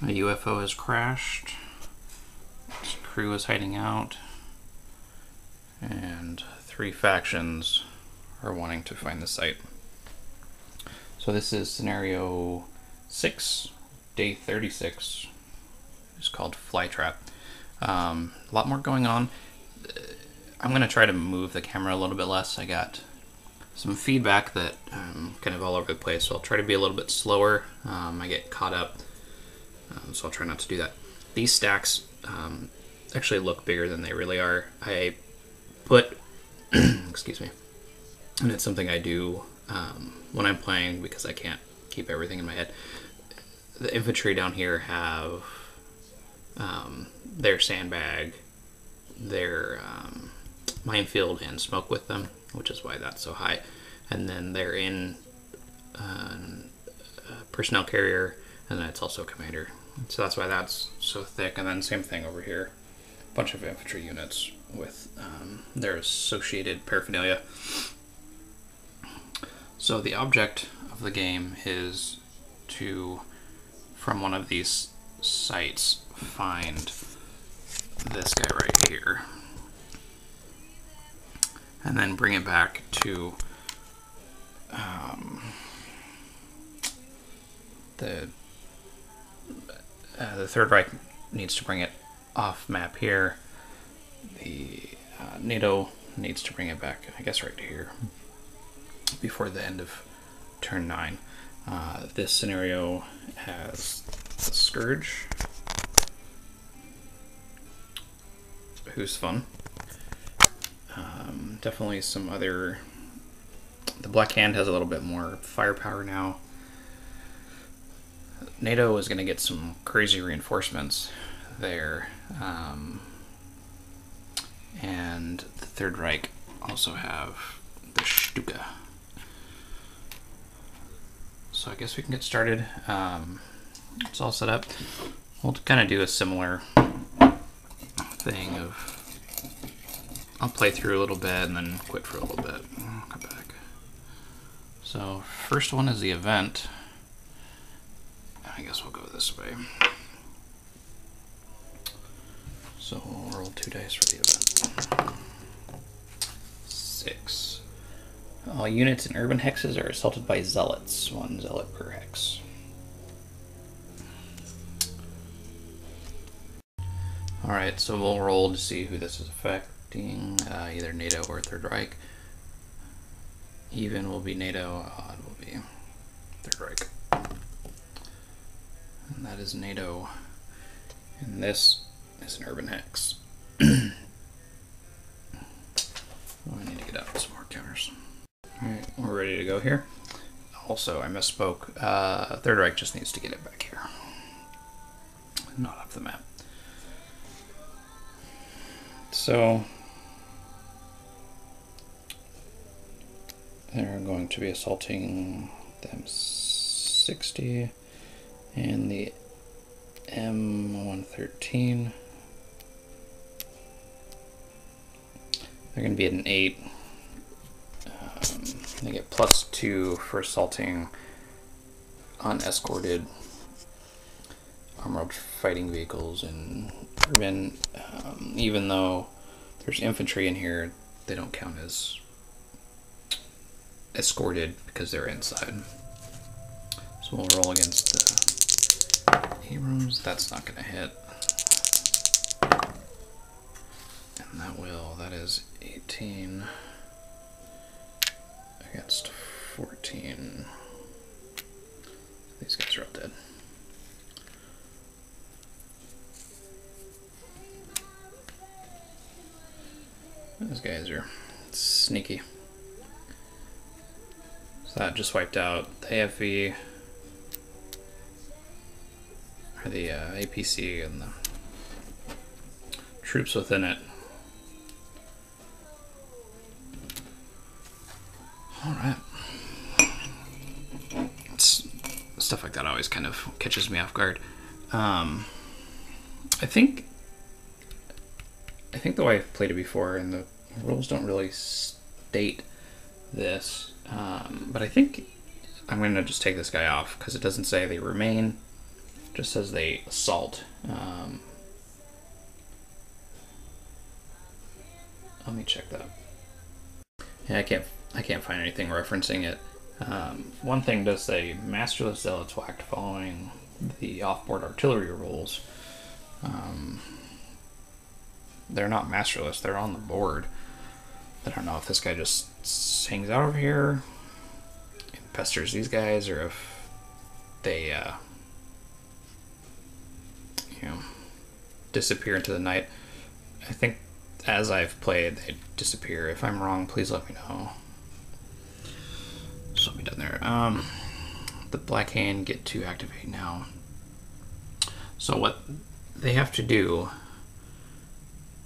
A UFO has crashed. Its crew is hiding out. And 3 factions are wanting to find the site. So this is scenario 6, day 36. It's called Flytrap. A lot more going on. I'm going to try to move the camera a little bit less. I got some feedback that I'm kind of all over the place, so I'll try to be a little bit slower. I get caught up, so I'll try not to do that. These stacks actually look bigger than they really are. I put, excuse me, and it's something I do when I'm playing because I can't keep everything in my head. The infantry down here have their sandbag, their minefield and smoke with them, which is why that's so high. And then they're in a personnel carrier, and then it's also a commander. So that's why that's so thick. And then same thing over here, a bunch of infantry units with their associated paraphernalia. So the object of the game is to, from one of these sites, find this guy right here, and then bring it back to the Third Reich needs to bring it off map here. The NATO needs to bring it back, I guess, right here before the end of turn 9. This scenario has the Scourge, who's fun. Definitely some other... The Black Hand has a little bit more firepower now. NATO is going to get some crazy reinforcements there. And the Third Reich also have the Stuka. So I guess we can get started. It's all set up. We'll kind of do a similar thing of... I'll play through a little bit and then quit for a little bit. I'll come back. So first one is the event. I guess we'll go this way. So we'll roll 2 dice for the event. 6. All units in urban hexes are assaulted by zealots. 1 zealot per hex. Alright, so we'll roll to see who this is affecting. Either NATO or Third Reich. Even will be NATO, odd will be Third Reich. And that is NATO. And this is an urban hex. Oh, I need to get out some more counters. Alright, we're ready to go here. Also, I misspoke. Third Reich just needs to get it back here. Not off the map. So, they're going to be assaulting them 60 and the M113. They're going to be at an 8. They get +2 for assaulting unescorted armored fighting vehicles in urban. Even though there's infantry in here, they don't count as escorted because they're inside. So we'll roll against the Abrams. That's not going to hit. And that is 18 against 14. These guys are all dead. Those guys are sneaky. So that just wiped out the AFV, or the APC, and the troops within it. Alright. Stuff like that always kind of catches me off guard. I think the way I've played it before, and the rules don't really state this, but I think I'm going to just take this guy off because it doesn't say they remain. just says they assault. Let me check that. Yeah, I can't find anything referencing it. One thing does say masterless zealots will act following the off-board artillery rules. They're not masterless, they're on the board. I don't know if this guy just hangs out over here and pesters these guys, or if they, you know, disappear into the night. I think as I've played, they disappear. If I'm wrong, please let me know. So we done there. The Black Hand get to activate now. So what they have to do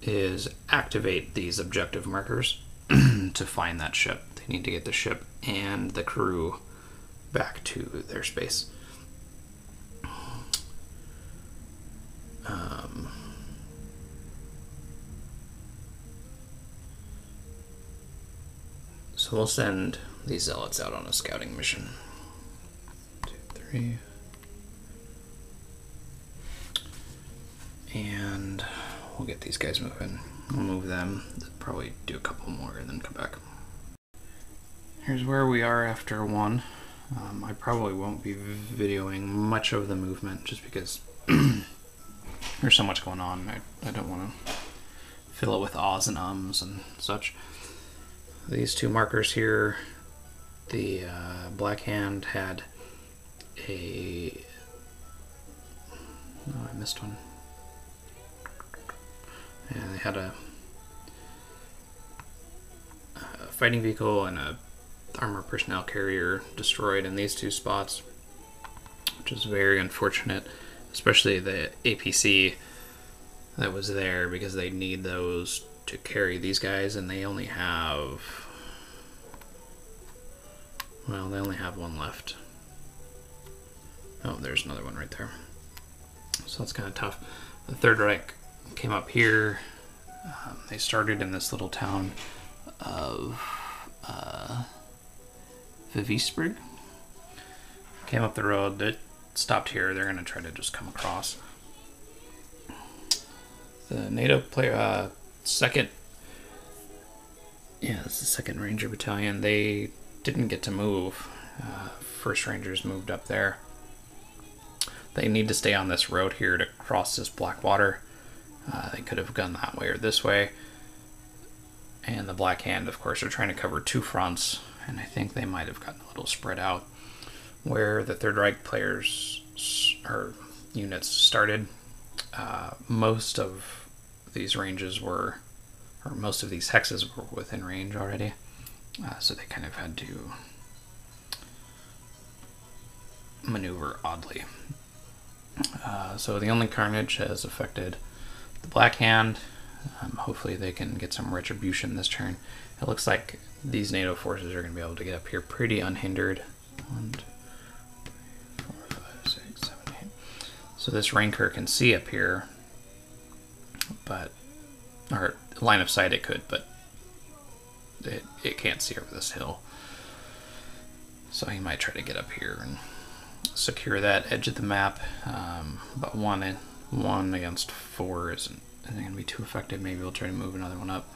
is activate these objective markers to find that ship. They need to get the ship and the crew back to their space. So we'll send these zealots out on a scouting mission. 2, 3. And we'll get these guys moving. We'll move them, probably do a couple more and then come back. Here's where we are after 1. I probably won't be videoing much of the movement just because there's so much going on. I don't want to fill it with ahs and ums and such. These 2 markers here, the Black Hand had a... Oh, I missed one. Yeah, they had a fighting vehicle and a armored personnel carrier destroyed in these 2 spots, which is very unfortunate, especially the APC that was there, because they need those to carry these guys, and they only have, well, they only have 1 left. Oh, there's another one right there. So that's kind of tough. The Third Reich came up here. They started in this little town of Vivisburg. Came up the road, they stopped here. They're going to try to just come across. The NATO player, second, yeah, it's the 2nd Ranger Battalion. They didn't get to move. 1st Rangers moved up there. They need to stay on this road here to cross this black water. They could have gone that way or this way. And the Black Hand, of course, are trying to cover 2 fronts, and I think they might have gotten a little spread out. Where the Third Reich players or units started, most of these ranges were, or most of these hexes were within range already, so they kind of had to maneuver oddly. So the only carnage has affected the Black Hand. Hopefully they can get some retribution this turn. It looks like these NATO forces are going to be able to get up here pretty unhindered. 1, 2, 3, 4, 5, 6, 7, 8. So this Ranker can see up here, but, or line of sight it could, but it can't see over this hill. So he might try to get up here and secure that edge of the map, but 1 against 4 isn't going to be too effective. Maybe we'll try to move another one up.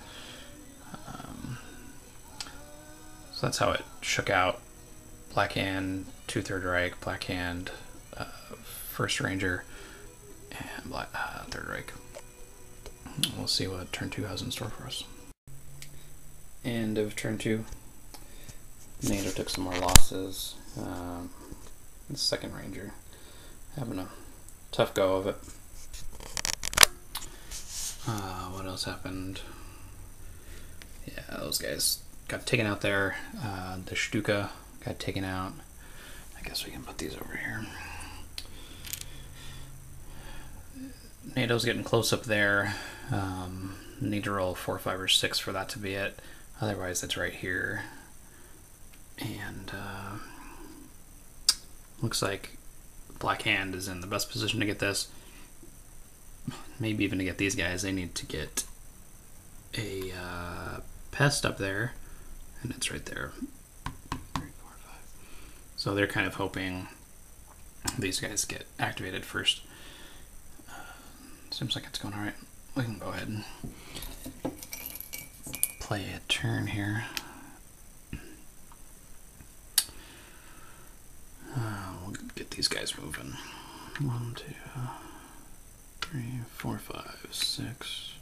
So that's how it shook out. Black Hand, 2 Third Reich, Black Hand, 1st Ranger, and Third Reich. We'll see what turn 2 has in store for us. End of turn 2. NATO took some more losses. The 2nd Ranger having a tough go of it. What else happened? Yeah, those guys got taken out there. The Stuka got taken out. I guess we can put these over here. NATO's getting close up there. Need to roll 4, 5, or 6 for that to be it. Otherwise, it's right here. And looks like Black Hand is in the best position to get this. Maybe even to get these guys. They need to get a pest up there, and it's right there. 3, 4, 5. So they're kind of hoping these guys get activated first. Seems like it's going alright. We can go ahead and play a turn here. We'll get these guys moving. 1, 2, 3, 4, 5, 6.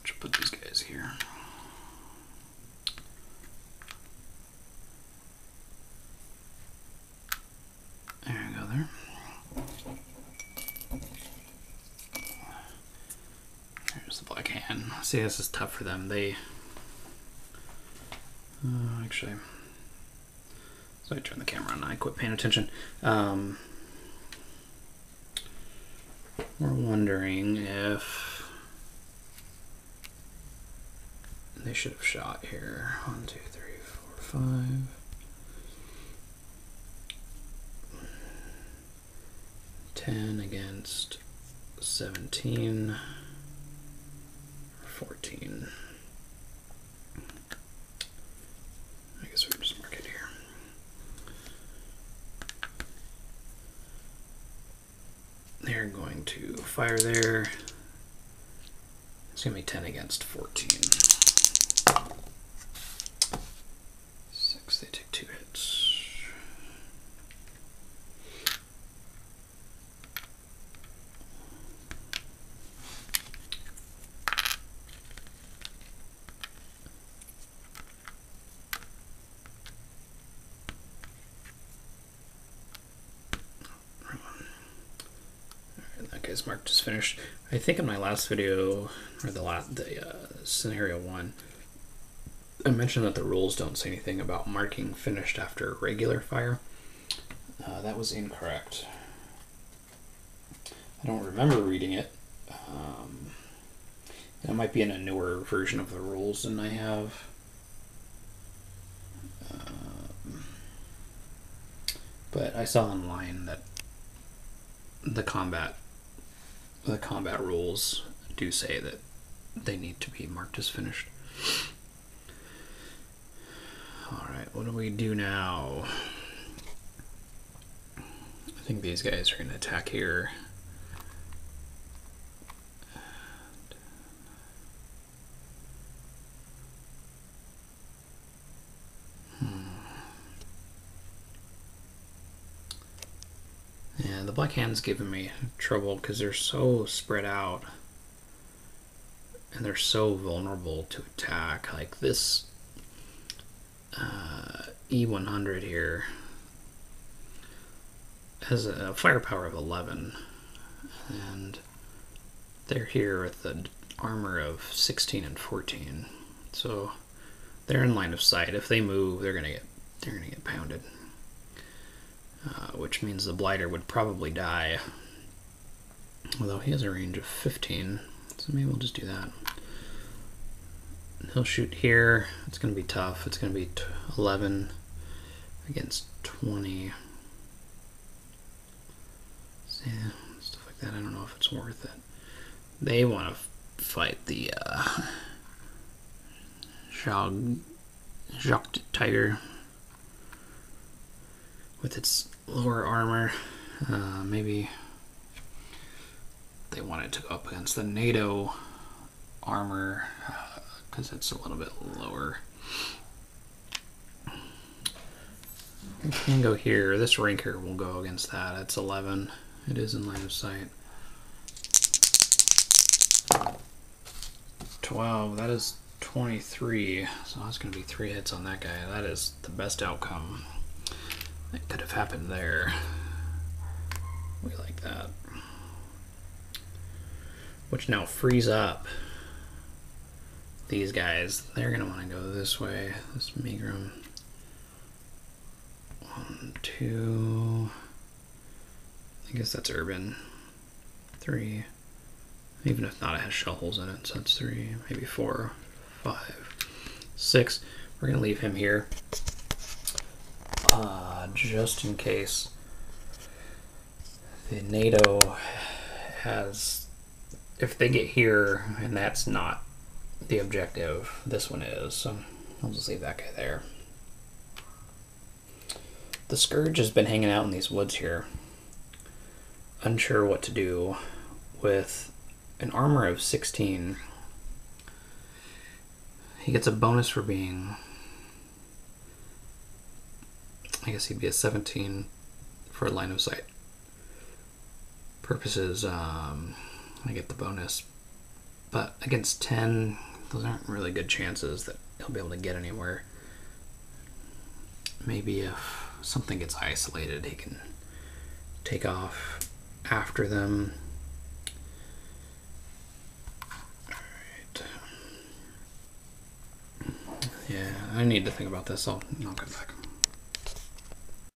Should put these guys here. There you go there. There's the black hand. See, this is tough for them. They actually, so I turn the camera on and I quit paying attention. We're wondering if they should have shot here. 1, 2, 3, 4, 5. 10 against 17 or 14. I guess we can just mark it here. They're going to fire there. It's going to be 10 against 14. 6, they take 2 hits. Guy's marked as finished. I think in my last video, or the scenario 1, I mentioned that the rules don't say anything about marking finished after regular fire. That was incorrect. I don't remember reading it. It might be in a newer version of the rules than I have. But I saw online that the combat rules do say that they need to be marked as finished. Alright, what do we do now? I think these guys are going to attack here. Yeah, the black hand's giving me trouble because they're so spread out and they're so vulnerable to attack. Like this E100 here has a firepower of 11, and they're here with the armor of 16 and 14. So they're in line of sight. If they move, they're gonna get pounded. Which means the blighter would probably die. Although he has a range of 15, so maybe we'll just do that. He'll shoot here. It's going to be tough. It's going to be 11 against 20. So, yeah, stuff like that. I don't know if it's worth it. They want to fight the Jagd Tiger with its lower armor. Maybe they wanted to go up against the NATO armor because it's a little bit lower. We can go here. This ranker will go against that. It's 11. It is in line of sight. 12. That is 23. So that's going to be 3 hits on that guy. That is the best outcome that could have happened there. We like that. Which now frees up these guys. They're going to want to go this way. This Megrim. 1, 2. I guess that's urban. 3. Even if not, it has shell holes in it. So that's 3, maybe 4, 5, 6. We're going to leave him here. Just in case the NATO has, if they get here and that's not the objective, this one is, so I'll just leave that guy there. the Scourge has been hanging out in these woods here, unsure what to do with an armor of 16. He gets a bonus for being, I guess he'd be a 17 for line of sight purposes. I get the bonus, but against 10, those aren't really good chances that he'll be able to get anywhere. Maybe if something gets isolated, he can take off after them. Alright. Yeah, I need to think about this. I'll come back.